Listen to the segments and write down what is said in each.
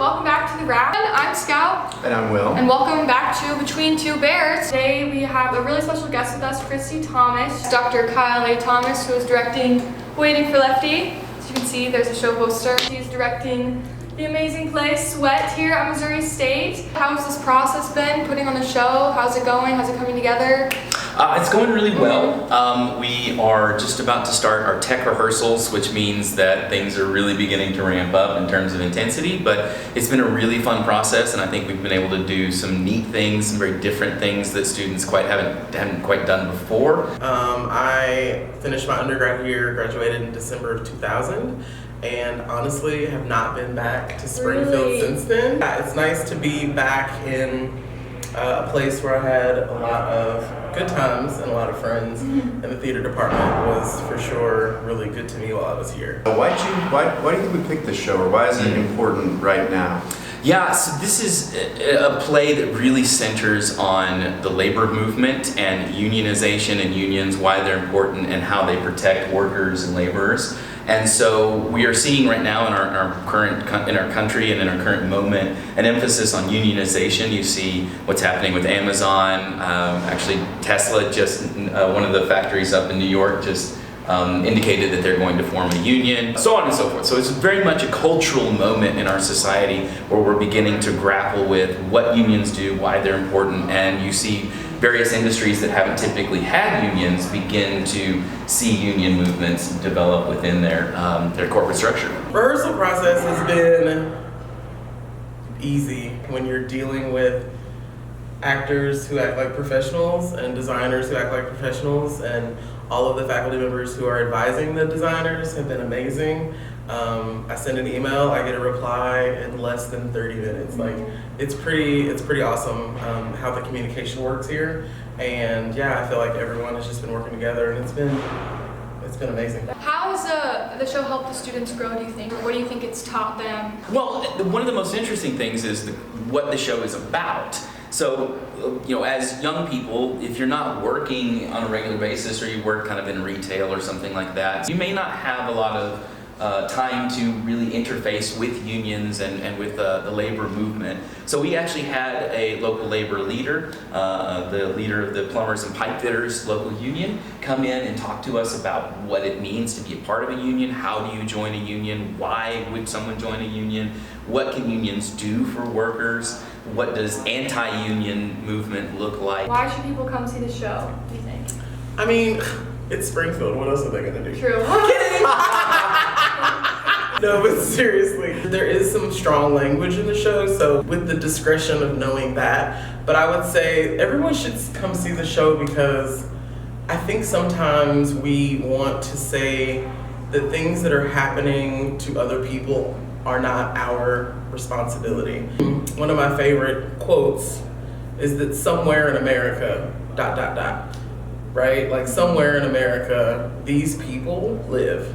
welcome back to the Wrap. I'm Scout. And I'm Will. And welcome back to Between Two Bears. Today we have a really special guest with us, Kristy Thomas. Dr. Kyle A. Thomas, who is directing Waiting for Lefty. As you can see, there's a show poster. She's directing the amazing play Sweat here at Missouri State. How's this process been, putting on the show? How's it going? How's it coming together? It's going really well. We are just about to start our tech rehearsals, which means that things are really beginning to ramp up in terms of intensity, but it's been a really fun process, and I think we've been able to do some neat things, some very different things that students hadn't quite done before. I finished my undergrad here, graduated in December of 2000, and honestly have not been back to Springfield since then. It's nice to be back in a place where I had a lot of good times and a lot of friends, and the theater department was for sure really good to me while I was here. Why do you think we picked this show, or why is it important right now? Yeah, so this is a play that really centers on the labor movement and unionization and unions, why they're important and how they protect workers and laborers. And so we are seeing right now in our country and in our current moment an emphasis on unionization. You see what's happening with Amazon. Actually, Tesla, just one of the factories up in New York, just indicated that they're going to form a union, so on and so forth. So it's very much a cultural moment in our society where we're beginning to grapple with what unions do, why they're important, and you see various industries that haven't typically had unions begin to see union movements develop within their corporate structure. Rehearsal process has been easy when you're dealing with actors who act like professionals and designers who act like professionals, and all of the faculty members who are advising the designers have been amazing. I send an email, I get a reply in less than 30 minutes. Like, it's pretty awesome how the communication works here. And yeah, I feel like everyone has just been working together, and it's been amazing. How has the show helped the students grow, do you think? What do you think it's taught them? Well, one of the most interesting things is what the show is about. So, as young people, if you're not working on a regular basis, or you work kind of in retail or something like that, you may not have a lot of time to really interface with unions and with the labor movement. So we actually had a local labor leader, the leader of the Plumbers and Pipe Fitters local union, come in and talk to us about what it means to be a part of a union, how do you join a union, why would someone join a union, what can unions do for workers, what does anti-union movement look like. Why should people come see the show, do you think? I mean, it's Springfield, what else are they gonna do? True. No, but seriously, there is some strong language in the show, so with the discretion of knowing that, but I would say everyone should come see the show, because I think sometimes we want to say that things that are happening to other people are not our responsibility. One of my favorite quotes is that somewhere in America, ... right? Like, somewhere in America, these people live.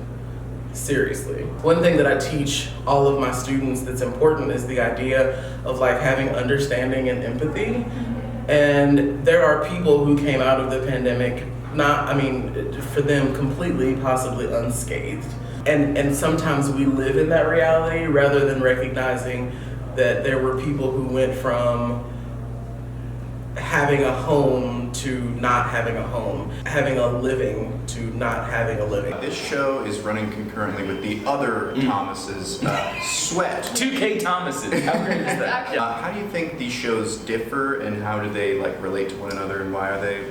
Seriously. One thing that I teach all of my students that's important is the idea of like having understanding and empathy. And there are people who came out of the pandemic, for them completely, possibly unscathed. And sometimes we live in that reality rather than recognizing that there were people who went from having a home to not having a home, having a living to not having a living. This show is running concurrently with the other Thomases, Sweat. 2K Thomases, how great is that? How do you think these shows differ, and how do they relate to one another, and why are they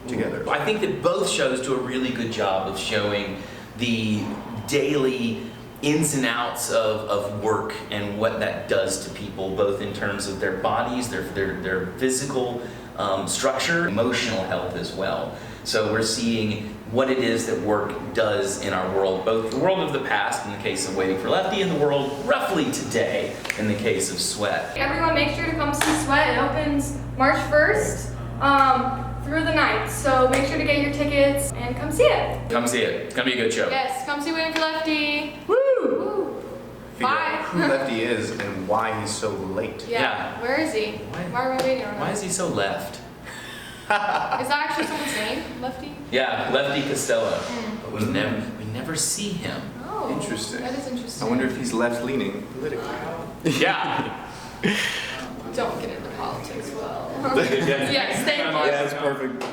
together? I think that both shows do a really good job of showing the daily ins and outs of work and what that does to people, both in terms of their bodies, their physical structure, emotional health as well. So we're seeing what it is that work does in our world, both the world of the past in the case of Waiting for Lefty, and the world roughly today in the case of Sweat. Everyone make sure to come see Sweat. It opens March 1st through the 9th. So make sure to get your tickets and come see it. Come see it. It's going to be a good show. Yes, come see Waiting for Lefty. Woo! Woo. Figure Bye. out who Lefty is and why he's so late. Yeah. Where is he? Why are we waiting on him? Why is he so left? Is that actually someone's name? Lefty? Yeah, Lefty Costello. But we never see him. Oh. Interesting. That is interesting. I wonder if he's left-leaning politically. Yeah. Don't get into politics, well. Yeah, Yeah, stay Yeah, positive. that's perfect.